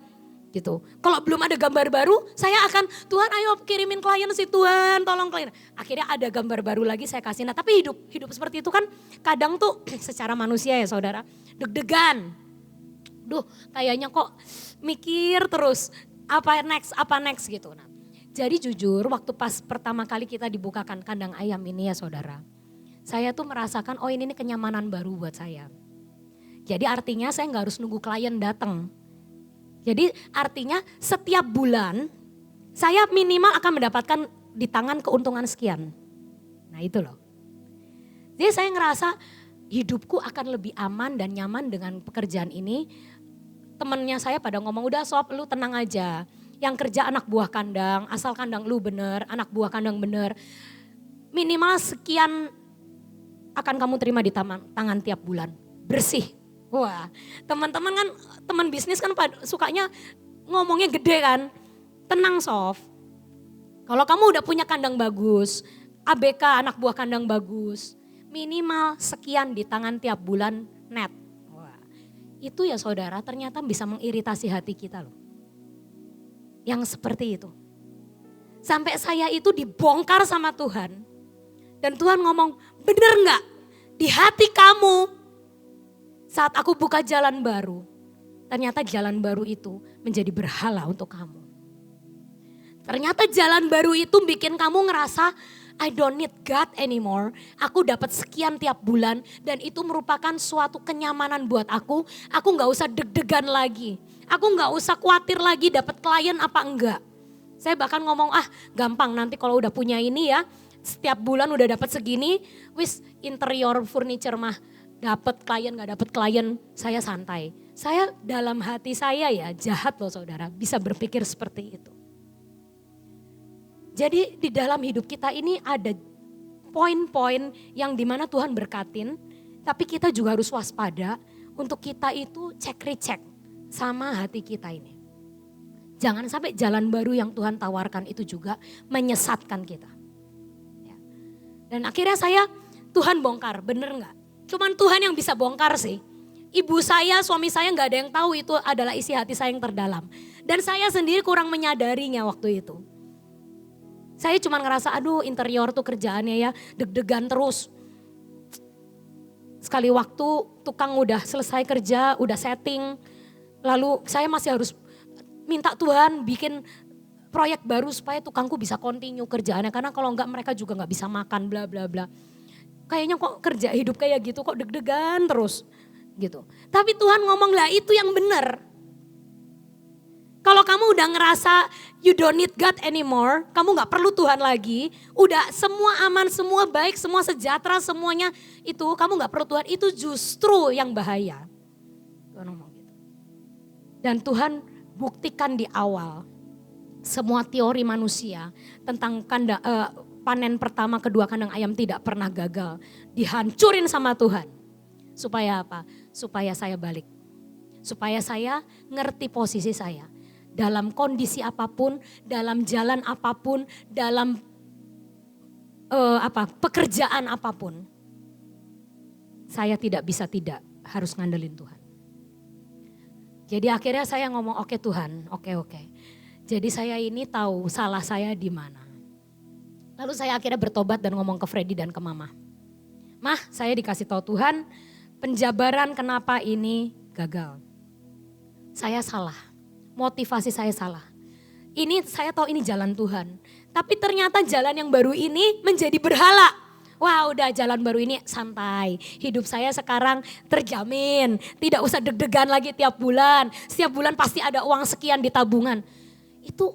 Gitu. Kalau belum ada gambar baru, saya akan, Tuhan ayo kirimin klien sih Tuhan, tolong klien. Akhirnya ada gambar baru lagi saya kasih. Nah tapi hidup seperti itu kan kadang tuh secara manusia ya saudara, deg-degan. Duh kayaknya kok mikir terus. Apa next gitu. Nah, jadi jujur waktu pas pertama kali kita dibukakan kandang ayam ini ya saudara. Saya tuh merasakan oh ini kenyamanan baru buat saya. Jadi artinya saya gak harus nunggu klien datang. Jadi artinya setiap bulan saya minimal akan mendapatkan di tangan keuntungan sekian. Nah itu loh. Jadi saya ngerasa hidupku akan lebih aman dan nyaman dengan pekerjaan ini. Temennya saya pada ngomong udah sob lu tenang aja. Yang kerja anak buah kandang, asal kandang lu bener, anak buah kandang bener. Minimal sekian akan kamu terima di tangan tiap bulan. Bersih. Wah teman-teman kan, teman bisnis kan sukanya ngomongnya gede kan. Tenang sob. Kalau kamu udah punya kandang bagus, ABK anak buah kandang bagus. Minimal sekian di tangan tiap bulan net. Itu ya saudara ternyata bisa mengiritasi hati kita loh. Yang seperti itu. Sampai saya itu dibongkar sama Tuhan. Dan Tuhan ngomong bener gak di hati kamu Saat aku buka jalan baru, ternyata jalan baru itu menjadi berhala untuk kamu. Ternyata jalan baru itu bikin kamu ngerasa I don't need God anymore. Aku dapat sekian tiap bulan dan itu merupakan suatu kenyamanan buat aku. Aku gak usah deg-degan lagi. Aku gak usah khawatir lagi dapat klien apa enggak. Saya bahkan ngomong gampang nanti kalau udah punya ini ya. Setiap bulan udah dapat segini. Wis interior furniture mah. Dapat klien gak dapat klien saya santai. Saya dalam hati saya ya jahat loh saudara. Bisa berpikir seperti itu. Jadi di dalam hidup kita ini ada poin-poin yang dimana Tuhan berkatin. Tapi kita juga harus waspada untuk kita itu cek-recek sama hati kita ini. Jangan sampai jalan baru yang Tuhan tawarkan itu juga menyesatkan kita. Ya. Dan akhirnya Tuhan bongkar, bener gak? Cuman Tuhan yang bisa bongkar sih. Ibu saya, suami saya gak ada yang tahu itu adalah isi hati saya yang terdalam. Dan saya sendiri kurang menyadarinya waktu itu. Saya cuma ngerasa interior tuh kerjaannya ya deg-degan terus. Sekali waktu tukang udah selesai kerja, udah setting. Lalu saya masih harus minta Tuhan bikin proyek baru supaya tukangku bisa continue kerjaannya. Karena kalau enggak mereka juga gak bisa makan bla bla bla. Kayaknya kok kerja hidup kayak gitu kok deg-degan terus gitu. Tapi Tuhan ngomong lah itu yang benar. Kalau kamu udah ngerasa you don't need God anymore, kamu gak perlu Tuhan lagi, udah semua aman, semua baik, semua sejahtera, semuanya itu kamu gak perlu Tuhan, itu justru yang bahaya. Tuhan ngomong gitu. Dan Tuhan buktikan di awal semua teori manusia tentang panen pertama, kedua kandang ayam tidak pernah gagal. Dihancurin sama Tuhan. Supaya apa? Supaya saya balik. Supaya saya ngerti posisi saya. Dalam kondisi apapun, dalam jalan apapun, dalam pekerjaan apapun. Saya tidak bisa tidak harus ngandelin Tuhan. Jadi akhirnya saya ngomong oke Tuhan, oke. Jadi saya ini tahu salah saya di mana. Lalu saya akhirnya bertobat dan ngomong ke Freddy dan ke Mama. Mah, saya dikasih tahu Tuhan, penjabaran kenapa ini gagal. Saya salah, motivasi saya salah. Ini saya tahu ini jalan Tuhan. Tapi ternyata jalan yang baru ini menjadi berhala. Wah udah jalan baru ini santai. Hidup saya sekarang terjamin. Tidak usah deg-degan lagi tiap bulan. Setiap bulan pasti ada uang sekian di tabungan. Itu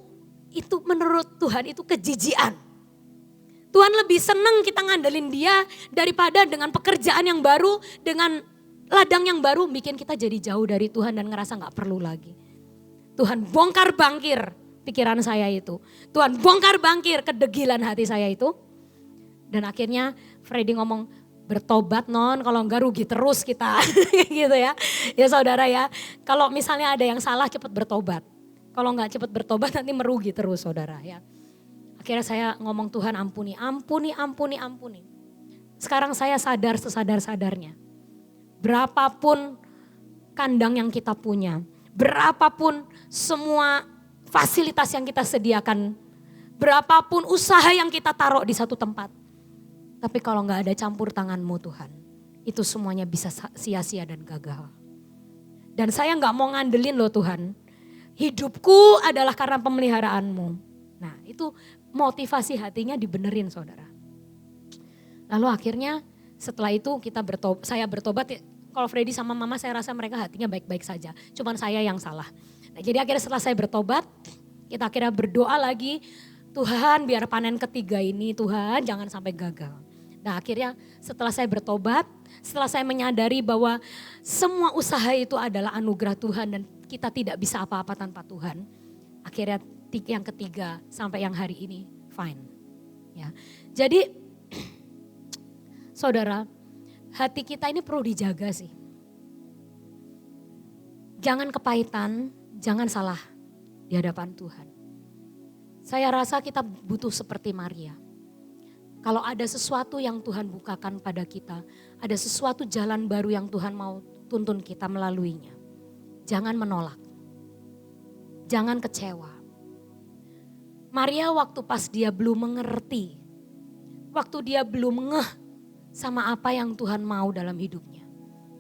menurut Tuhan itu kejijian. Tuhan lebih senang kita ngandelin dia daripada dengan pekerjaan yang baru, dengan ladang yang baru bikin kita jadi jauh dari Tuhan dan ngerasa gak perlu lagi. Tuhan bongkar bangkir pikiran saya itu. Tuhan bongkar bangkir kedegilan hati saya itu. Dan akhirnya Freddy ngomong bertobat non, kalau enggak rugi terus kita gitu ya. Ya saudara ya, kalau misalnya ada yang salah cepat bertobat. Kalau enggak cepat bertobat nanti merugi terus saudara ya. Akhirnya saya ngomong Tuhan ampuni. Sekarang saya sadar sesadar-sadarnya. Berapapun kandang yang kita punya, berapapun semua fasilitas yang kita sediakan, berapapun usaha yang kita taruh di satu tempat. Tapi kalau gak ada campur tangan-Mu Tuhan, itu semuanya bisa sia-sia dan gagal. Dan saya gak mau ngandelin loh Tuhan, hidupku adalah karena pemeliharaan-Mu. Nah itu motivasi hatinya dibenerin saudara. Lalu akhirnya setelah itu saya bertobat. Kalau Freddy sama Mama saya rasa mereka hatinya baik-baik saja. Cuman saya yang salah. Nah, jadi akhirnya setelah saya bertobat, kita akhirnya berdoa lagi. Tuhan biar panen ketiga ini Tuhan jangan sampai gagal. Nah akhirnya setelah saya bertobat, setelah saya menyadari bahwa semua usaha itu adalah anugerah Tuhan dan kita tidak bisa apa-apa tanpa Tuhan. Akhirnya yang ketiga sampai yang hari ini fine. Ya. Jadi saudara, hati kita ini perlu dijaga sih. Jangan kepahitan, jangan salah di hadapan Tuhan. Saya rasa kita butuh seperti Maria. Kalau ada sesuatu yang Tuhan bukakan pada kita, ada sesuatu jalan baru yang Tuhan mau tuntun kita melaluinya. Jangan menolak, jangan kecewa. Maria waktu pas dia belum mengerti, waktu dia belum ngeh sama apa yang Tuhan mau dalam hidupnya.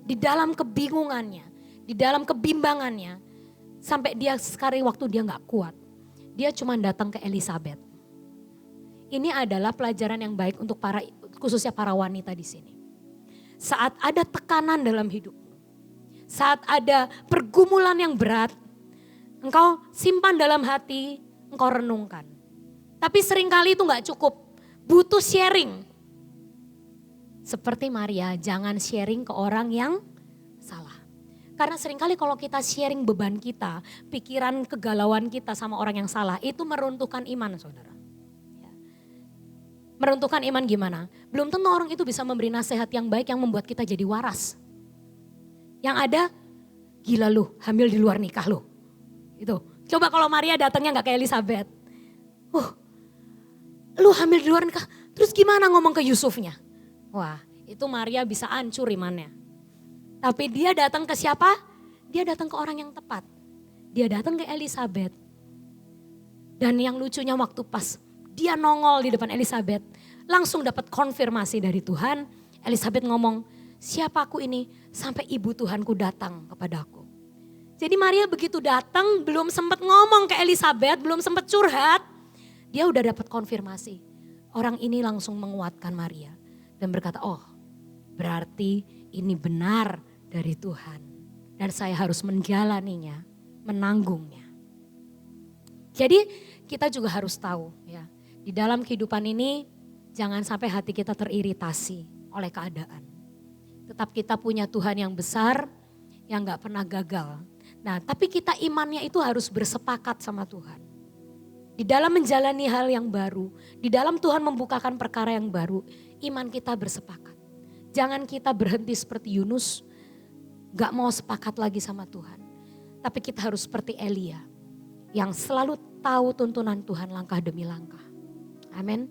di dalam kebingungannya, di dalam kebimbangannya, sampai dia sekali waktu dia gak kuat, dia cuma datang ke Elisabet. Ini adalah pelajaran yang baik untuk khususnya para wanita di sini. Saat ada tekanan dalam hidupmu, saat ada pergumulan yang berat, engkau simpan dalam hati, engkau renungkan. Tapi seringkali itu gak cukup, butuh sharing. Seperti Maria, jangan sharing ke orang yang salah. Karena seringkali kalau kita sharing beban kita, pikiran kegalauan kita sama orang yang salah, itu meruntuhkan iman, saudara. Meruntuhkan iman gimana? Belum tentu orang itu bisa memberi nasihat yang baik yang membuat kita jadi waras. Yang ada, gila lu, hamil di luar nikah lu. Itu. Coba kalau Maria datangnya gak kayak Elisabet. Lu hamil di luar nikah, terus gimana ngomong ke Yusufnya? Wah, itu Maria bisa hancur imannya. Tapi dia datang ke siapa? Dia datang ke orang yang tepat. Dia datang ke Elisabet. Dan yang lucunya waktu pas dia nongol di depan Elisabet, langsung dapat konfirmasi dari Tuhan. Elisabet ngomong, siapa aku ini sampai ibu Tuhanku datang kepadaku. Jadi Maria begitu datang, belum sempat ngomong ke Elisabet, belum sempat curhat, dia udah dapat konfirmasi. Orang ini langsung menguatkan Maria dan berkata, oh berarti ini benar dari Tuhan. Dan saya harus menjalaninya, menanggungnya. Jadi kita juga harus tahu ya, di dalam kehidupan ini jangan sampai hati kita teriritasi oleh keadaan. Tetap kita punya Tuhan yang besar, yang gak pernah gagal. Nah tapi kita imannya itu harus bersepakat sama Tuhan. Di dalam menjalani hal yang baru, di dalam Tuhan membukakan perkara yang baru, iman kita bersepakat. Jangan kita berhenti seperti Yunus, gak mau sepakat lagi sama Tuhan. Tapi kita harus seperti Elia, yang selalu tahu tuntunan Tuhan langkah demi langkah. Amin.